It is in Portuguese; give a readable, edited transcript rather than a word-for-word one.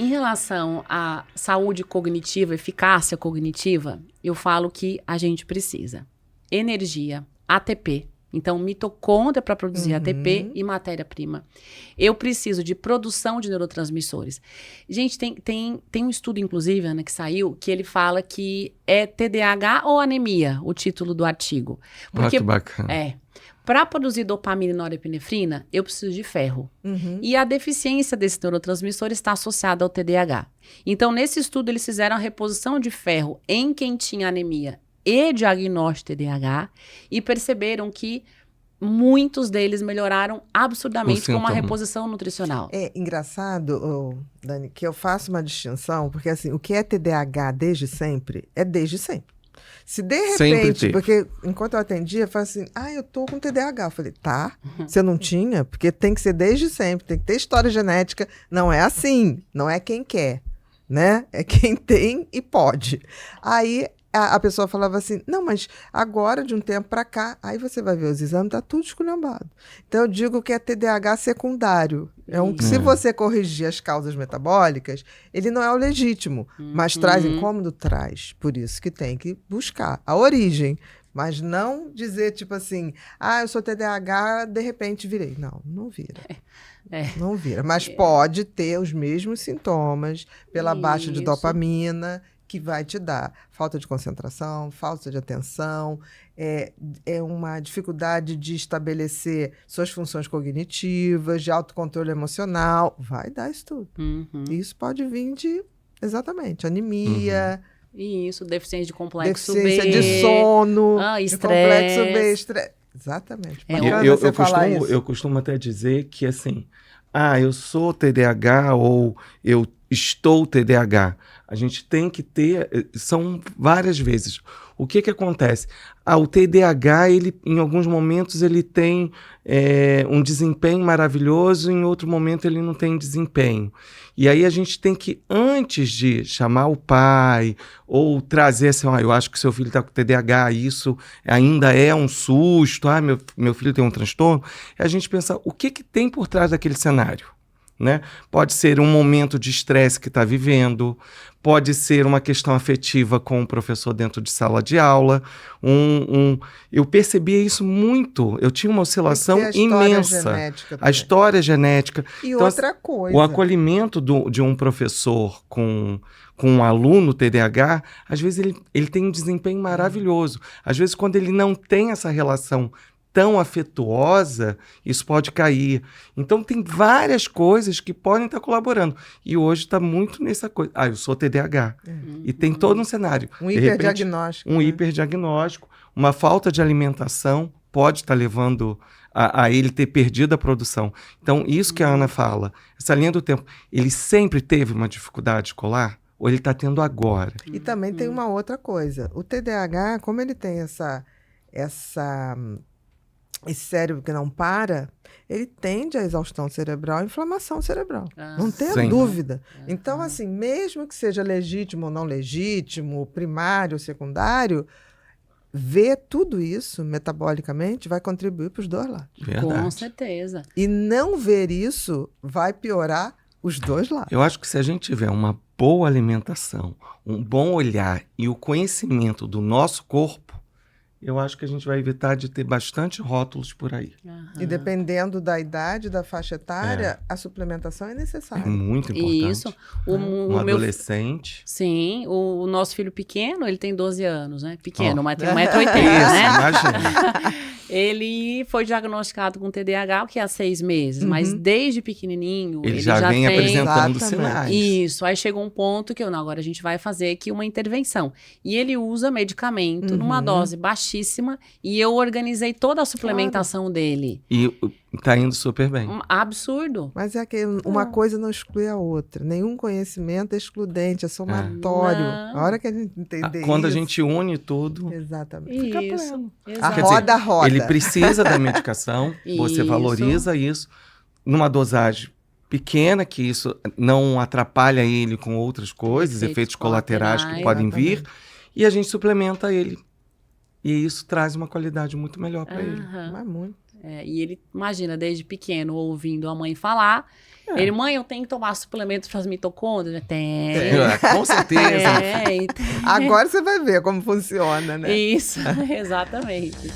Em relação à saúde cognitiva, eficácia cognitiva, eu falo que a gente precisa energia, ATP. Então, mitocôndria para produzir ATP e matéria-prima. Eu preciso de produção de neurotransmissores. Gente, tem um estudo, inclusive, Ana, que saiu, que ele fala que é TDAH ou anemia, o título do artigo. Porque, que bacana. Para produzir dopamina e norepinefrina, eu preciso de ferro. E a deficiência desse neurotransmissor está associada ao TDAH. Então, nesse estudo, eles fizeram a reposição de ferro em quem tinha anemia e diagnóstico de TDAH e perceberam que muitos deles melhoraram absurdamente com uma reposição nutricional. É engraçado, Dani, que eu faço uma distinção, porque assim, o que é TDAH desde sempre, é desde sempre. Se de repente, porque enquanto eu atendia, eu falei assim, eu tô com TDAH. Eu falei, tá, você não tinha? Porque tem que ser desde sempre, tem que ter história genética. Não é assim, não é quem quer, né? É quem tem e pode. Aí a pessoa falava assim, não, mas agora, de um tempo para cá, aí você vai ver os exames, tá tudo esculhambado. Então, eu digo que é TDAH secundário. Se você corrigir as causas metabólicas, ele não é o legítimo, mas traz incômodo? Traz. Por isso que tem que buscar a origem. Mas não dizer, tipo assim, eu sou TDAH, de repente virei. Não vira. Não vira. Mas pode ter os mesmos sintomas pela baixa de dopamina, que vai te dar falta de concentração, falta de atenção, é uma dificuldade de estabelecer suas funções cognitivas, de autocontrole emocional. Vai dar isso tudo. Isso pode vir de, exatamente, anemia. Isso, deficiência de complexo B. Deficiência de sono, de complexo B, estresse. Exatamente. Eu costumo até dizer que, assim, eu sou TDAH ou eu estou TDAH. A gente tem que ter, são várias vezes. O que acontece? O TDAH, em alguns momentos, ele tem um desempenho maravilhoso, em outro momento ele não tem desempenho. E aí a gente tem que, antes de chamar o pai, ou trazer assim, eu acho que seu filho está com TDAH, isso ainda é um susto, meu filho tem um transtorno, a gente pensa, o que tem por trás daquele cenário? Né? Pode ser um momento de estresse que está vivendo, pode ser uma questão afetiva com o professor dentro de sala de aula. Eu percebia isso muito, eu tinha uma oscilação imensa. A história genética. E então, outra coisa. O acolhimento de um professor com um aluno TDAH, às vezes ele tem um desempenho maravilhoso. Às vezes, quando ele não tem essa relação tão afetuosa, isso pode cair. Então, tem várias coisas que podem estar colaborando. E hoje está muito nessa coisa. Eu sou TDAH. E tem todo um cenário. Um hiperdiagnóstico. Hiperdiagnóstico. Uma falta de alimentação pode estar levando a ele ter perdido a produção. Então, isso que a Ana fala, essa linha do tempo, ele sempre teve uma dificuldade escolar? Ou ele está tendo agora? E também tem uma outra coisa. O TDAH, como ele tem esse cérebro que não para, ele tende à exaustão cerebral e inflamação cerebral. Não tenha dúvida. Então, assim, mesmo que seja legítimo ou não legítimo, primário ou secundário, ver tudo isso metabolicamente vai contribuir para os dois lados. Verdade. Com certeza. E não ver isso vai piorar os dois lados. Eu acho que se a gente tiver uma boa alimentação, um bom olhar e o conhecimento do nosso corpo, eu acho que a gente vai evitar de ter bastante rótulos por aí. E dependendo da idade, da faixa etária, a suplementação é necessária. É muito importante. Isso. Um adolescente. Sim, o nosso filho pequeno, ele tem 12 anos, né? Pequeno, mas tem 1,80 m, né? Imagina. Ele foi diagnosticado com TDAH, que é há 6 meses, mas desde pequenininho ele já vem apresentando sinais. Isso, aí chegou um ponto que agora a gente vai fazer aqui uma intervenção. E ele usa medicamento numa dose baixíssima e eu organizei toda a suplementação dele. E tá indo super bem. Absurdo. Mas é que uma coisa não exclui a outra. Nenhum conhecimento é excludente, é somatório. A hora que a gente entender quando a isso... gente une tudo... Exatamente. Fica pleno. A roda roda. Ele precisa da medicação, você valoriza isso numa dosagem pequena, que isso não atrapalha ele com outras coisas, efeitos colaterais que podem vir, e a gente suplementa ele. E isso traz uma qualidade muito melhor para ele. Mas muito. E ele, imagina, desde pequeno, ouvindo a mãe falar, Ele, mãe, eu tenho que tomar suplementos para as mitocôndrias? Tem. Com certeza. Agora você vai ver como funciona, né? Isso, exatamente.